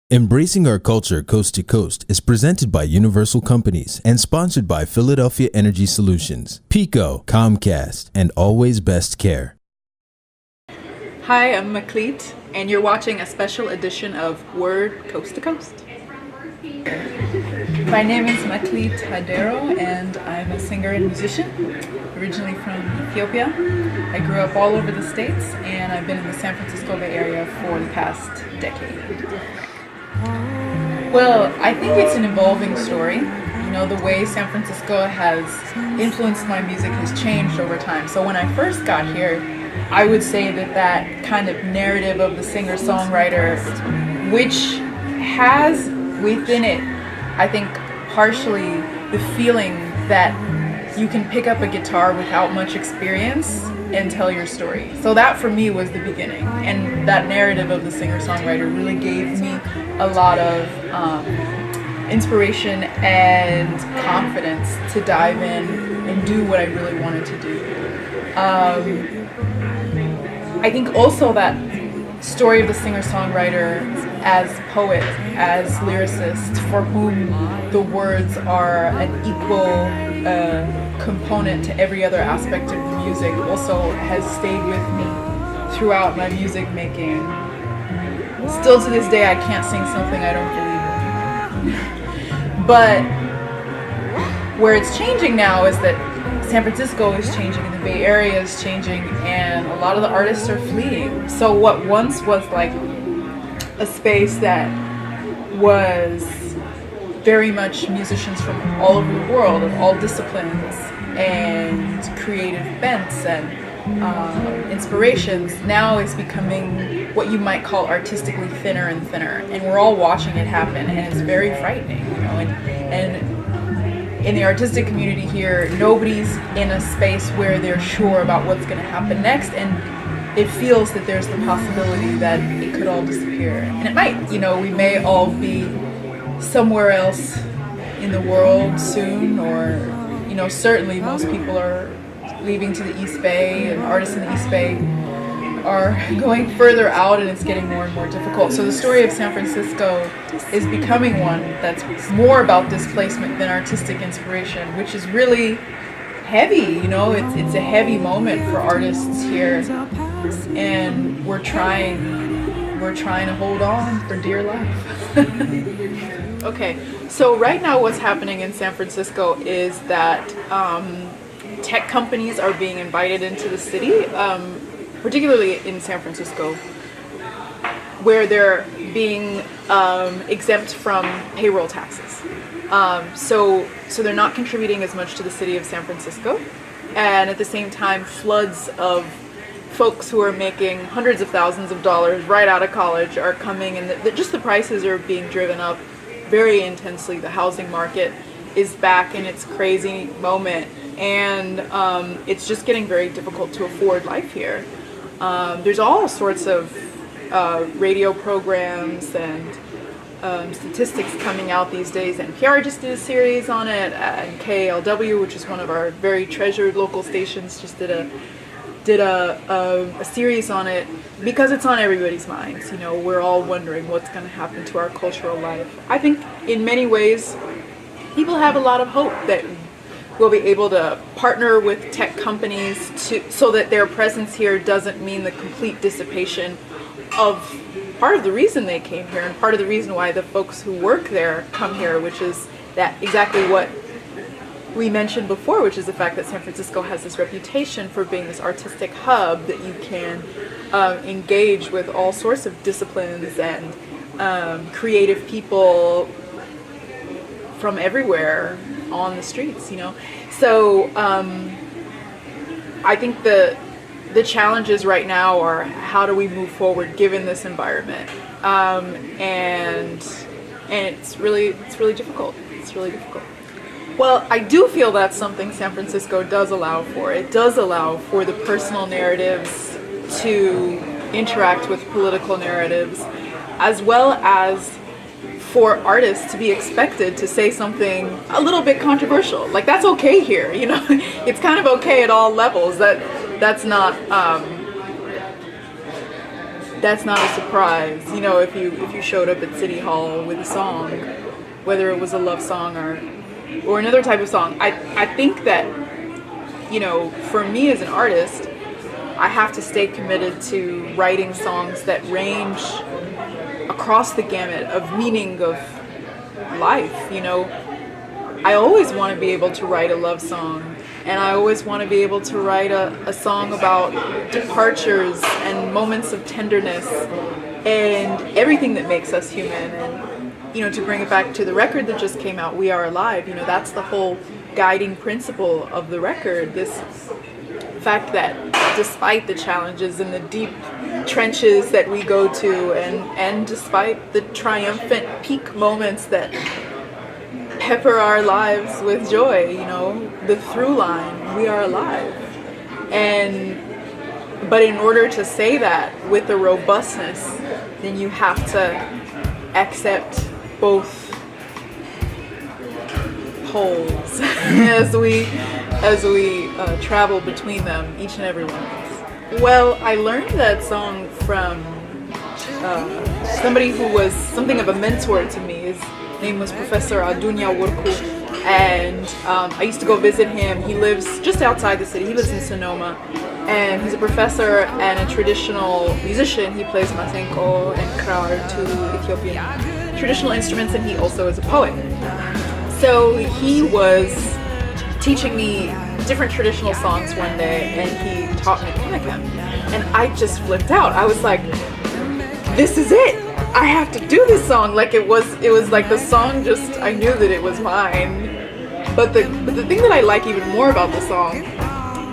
Embracing Our Culture Coast to Coast is presented by Universal Companies and sponsored by Philadelphia Energy Solutions, Pico, Comcast, and Always Best Care. Hi, I'm Meklit, and you're watching a special edition of WURD Coast to Coast. My name is Meklit Hadero, and I'm a singer and musician, originally from Ethiopia. I grew up all over the States, and I've been in the San Francisco Bay Area for the past decade. Well, I think it's an evolving story. You know, the way San Francisco has influenced my music has changed over time. So when I first got here, I would say that kind of narrative of the singer-songwriter, which has within it, I think, partially the feeling that you can pick up a guitar without much experience and tell your story. So that for me was the beginning, and that narrative of the singer-songwriter really gave me a lot of inspiration and confidence to dive in and do what I really wanted to do. I think also that story of the singer-songwriter as poet, as lyricist, for whom the words are an equal component to every other aspect of the music, also has stayed with me throughout my music making. Still to this day, I can't sing something I don't believe in. But where it's changing now is that San Francisco is changing and the Bay Area is changing, and a lot of the artists are fleeing. So what once was like a space that was very much musicians from all over the world, of all disciplines and creative bents and inspirations, now is becoming what you might call artistically thinner and thinner, and we're all watching it happen, and it's very frightening, you know. And in the artistic community here, nobody's in a space where they're sure about what's going to happen next, and it feels that there's the possibility that it could all disappear. And it might, you know, we may all be somewhere else in the world soon, or, you know, certainly most people are leaving to the East Bay, and artists in the East Bay are going further out, and it's getting more and more difficult. So the story of San Francisco is becoming one that's more about displacement than artistic inspiration, which is really heavy, you know. It's a heavy moment for artists here, and we're trying to hold on for dear life. Okay, so right now what's happening in San Francisco is that tech companies are being invited into the city, particularly in San Francisco, where they're being exempt from payroll taxes. So they're not contributing as much to the city of San Francisco, and at the same time, floods of folks who are making hundreds of thousands of dollars right out of college are coming, and just the prices are being driven up very intensely. The housing market is back in its crazy moment, and it's just getting very difficult to afford life here. There's all sorts of radio programs and statistics coming out these days. NPR just did a series on it, and KLW, which is one of our very treasured local stations, just did a series on it, because it's on everybody's minds. You know, we're all wondering what's going to happen to our cultural life. I think in many ways people have a lot of hope that we'll be able to partner with tech companies so that their presence here doesn't mean the complete dissipation of part of the reason they came here, and part of the reason why the folks who work there come here, which is that exactly what we mentioned before, which is the fact that San Francisco has this reputation for being this artistic hub that you can engage with all sorts of disciplines and creative people from everywhere on the streets, you know. So I think the challenges right now are, how do we move forward given this environment, and it's really difficult. It's really difficult. Well, I do feel that's something San Francisco does allow for. It does allow for the personal narratives to interact with political narratives, as well as for artists to be expected to say something a little bit controversial. Like, that's okay here, you know. It's kind of okay at all levels. That's not that's not a surprise. You know, if you showed up at City Hall with a song, whether it was a love song or another type of song, I think that, you know, for me as an artist, I have to stay committed to writing songs that range across the gamut of meaning of life. You know, I always want to be able to write a love song, and I always want to be able to write a song about departures and moments of tenderness and everything that makes us human. And, you know, to bring it back to the record that just came out, We Are Alive, you know, that's the whole guiding principle of the record. This fact that despite the challenges and the deep trenches that we go to, and despite the triumphant peak moments that pepper our lives with joy, you know, the through line, we are alive. But in order to say that with the robustness, then you have to accept both poles as we travel between them, each and every one of us. Well, I learned that song from somebody who was something of a mentor to me. His name was Professor Adunya Wurku, and I used to go visit him. He lives just outside the city. He lives in Sonoma, and he's a professor and a traditional musician. He plays masenko and krar, two Ethiopian traditional instruments, and he also is a poet. So he was teaching me different traditional songs one day, and he taught me Kemekem, and I just flipped out. I was like, this is it. I have to do this song. Like it was like the song just, I knew that it was mine. But the thing that I like even more about the song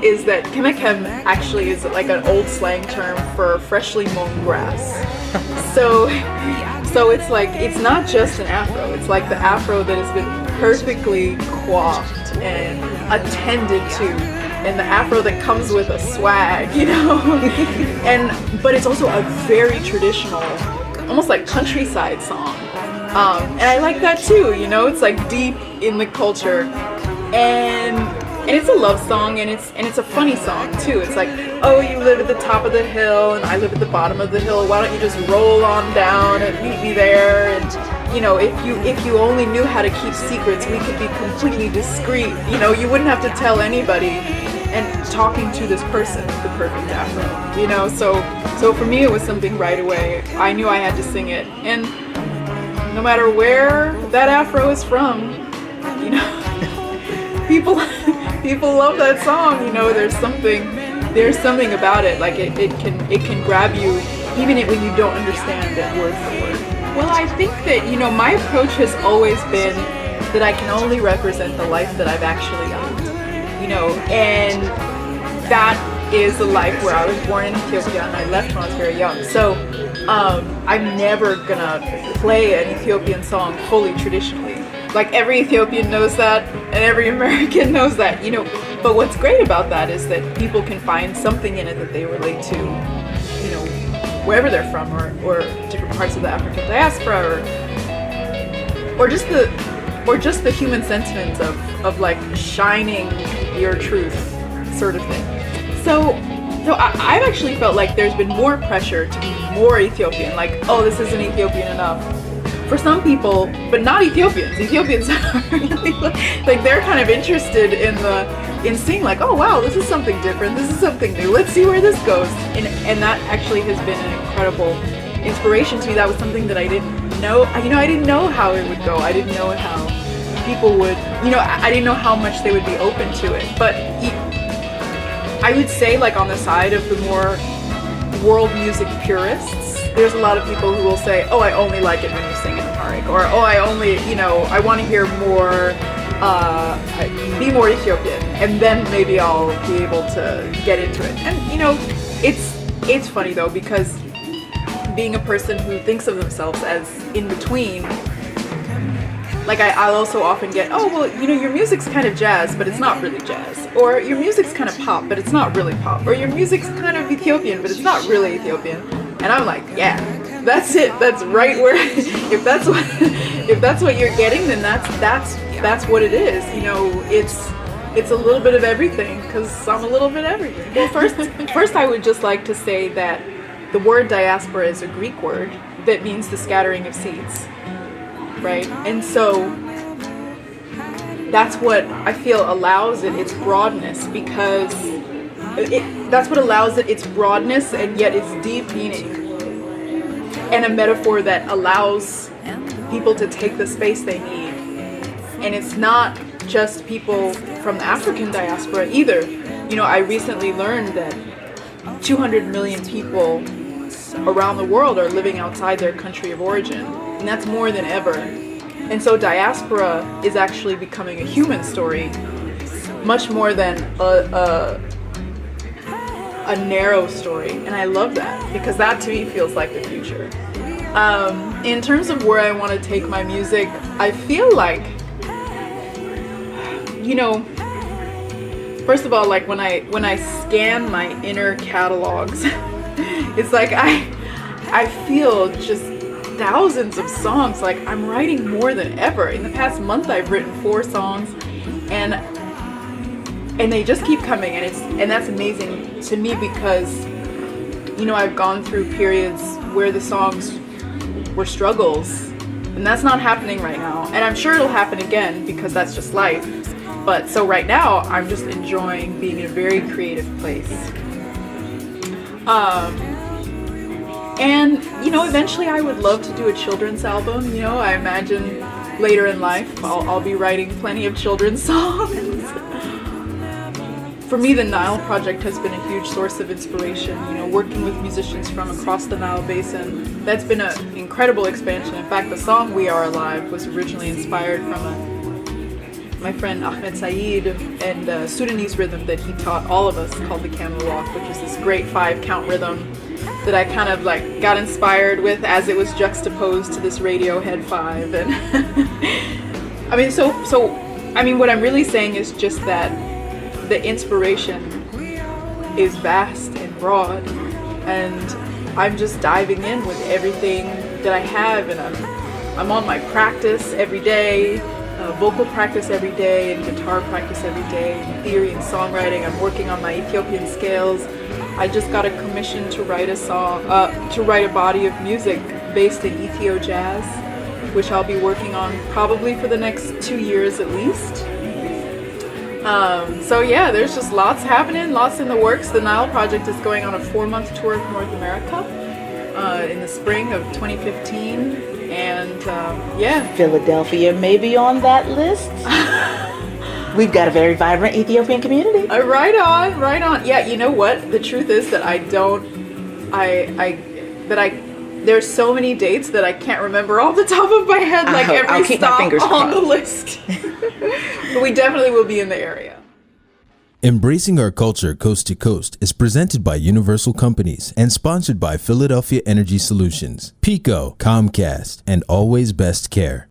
is that Kemekem actually is like an old slang term for freshly mown grass. So it's like, it's not just an afro. It's like the afro that has been perfectly coiffed and attended to, and the afro that comes with a swag, you know. But it's also a very traditional, almost like countryside song, and I like that too. You know, it's like deep in the culture, and it's a love song, and it's a funny song too. It's like, oh, you live at the top of the hill and I live at the bottom of the hill. Why don't you just roll on down and meet me there? And you know, if you only knew how to keep secrets, we could be completely discreet. You know, you wouldn't have to tell anybody. And talking to this person with the perfect afro, you know. So for me, it was something right away. I knew I had to sing it, and no matter where that afro is from, you know, people love that song. You know, there's something about it. Like it can grab you, even when you don't understand it word for word. Well, I think that, you know, my approach has always been that I can only represent the life that I've actually lived. You know, and that is a life where I was born in Ethiopia and I left when I was very young. So I'm never gonna play an Ethiopian song fully traditionally. Like every Ethiopian knows that, and every American knows that, you know. But what's great about that is that people can find something in it that they relate to, you know, wherever they're from, or different parts of the African diaspora, or just the human sentiment of like shining your truth sort of thing. So I've actually felt like there's been more pressure to be more Ethiopian, like, oh, this isn't Ethiopian enough for some people, but not Ethiopians. Ethiopians are really, like they're kind of interested in seeing like, oh wow, this is something different, this is something new, let's see where this goes. And that actually has been an incredible inspiration to me. That was something that I didn't know. You know, I didn't know how it would go. I didn't know how people would, you know, I didn't know how much they would be open to it. But I would say, like, on the side of the more world music purists, there's a lot of people who will say, oh, I only like it when you sing in Amharic, or oh, I only, you know, I want to hear more, be more Ethiopian, and then maybe I'll be able to get into it. And you know, it's funny though, because being a person who thinks of themselves as in between, like I'll also often get, oh, well, you know, your music's kind of jazz, but it's not really jazz. Or your music's kind of pop, but it's not really pop. Or your music's kind of Ethiopian, but it's not really Ethiopian. And I'm like, yeah, that's it. That's right where, if that's what you're getting, then that's what it is. You know, it's a little bit of everything, because I'm a little bit everything. Well, first I would just like to say that the word diaspora is a Greek word that means the scattering of seeds, right? And so that's what I feel allows it its broadness, because that's what allows it its broadness and yet its deep meaning, and a metaphor that allows people to take the space they need. And it's not just people from the African diaspora either. You know, I recently learned that 200 million people around the world are living outside their country of origin, and that's more than ever. And so diaspora is actually becoming a human story, much more than a narrow story. And I love that, because that to me feels like the future. In terms of where I want to take my music, I feel like, you know, first of all, like when I scan my inner catalogs, it's like I feel just thousands of songs. Like I'm writing more than ever. In the past month, I've written 4 songs, and they just keep coming, and that's amazing to me, because, you know, I've gone through periods where the songs were struggles, and that's not happening right now. And I'm sure it'll happen again, because that's just life. But so right now, I'm just enjoying being in a very creative place. And, you know, eventually I would love to do a children's album. You know, I imagine later in life, I'll be writing plenty of children's songs. For me, the Nile Project has been a huge source of inspiration. You know, working with musicians from across the Nile Basin, that's been an incredible expansion. In fact, the song "We Are Alive" was originally inspired from my friend Ahmed Saeed and Sudanese rhythm that he taught all of us called the Camel Walk, which is this great 5-count rhythm that I kind of like got inspired with as it was juxtaposed to this Radiohead 5. And I mean, so what I'm really saying is just that the inspiration is vast and broad, and I'm just diving in with everything that I have, and I'm on my practice every day, vocal practice every day, and guitar practice every day, and theory and songwriting. I'm working on my Ethiopian scales. I just got a commission to write a body of music based in Ethio jazz, which I'll be working on probably for the next 2 years at least. So yeah, there's just lots happening, lots in the works. The Nile Project is going on a 4-month tour of North America in the spring of 2015, and yeah. Philadelphia may be on that list. We've got a very vibrant Ethiopian community. Right on. Yeah, you know what? The truth is that there's so many dates that I can't remember off the top of my head, like every stop on the list. But we definitely will be in the area. Embracing Our Culture Coast to Coast is presented by Universal Companies and sponsored by Philadelphia Energy Solutions, Pico, Comcast, and Always Best Care.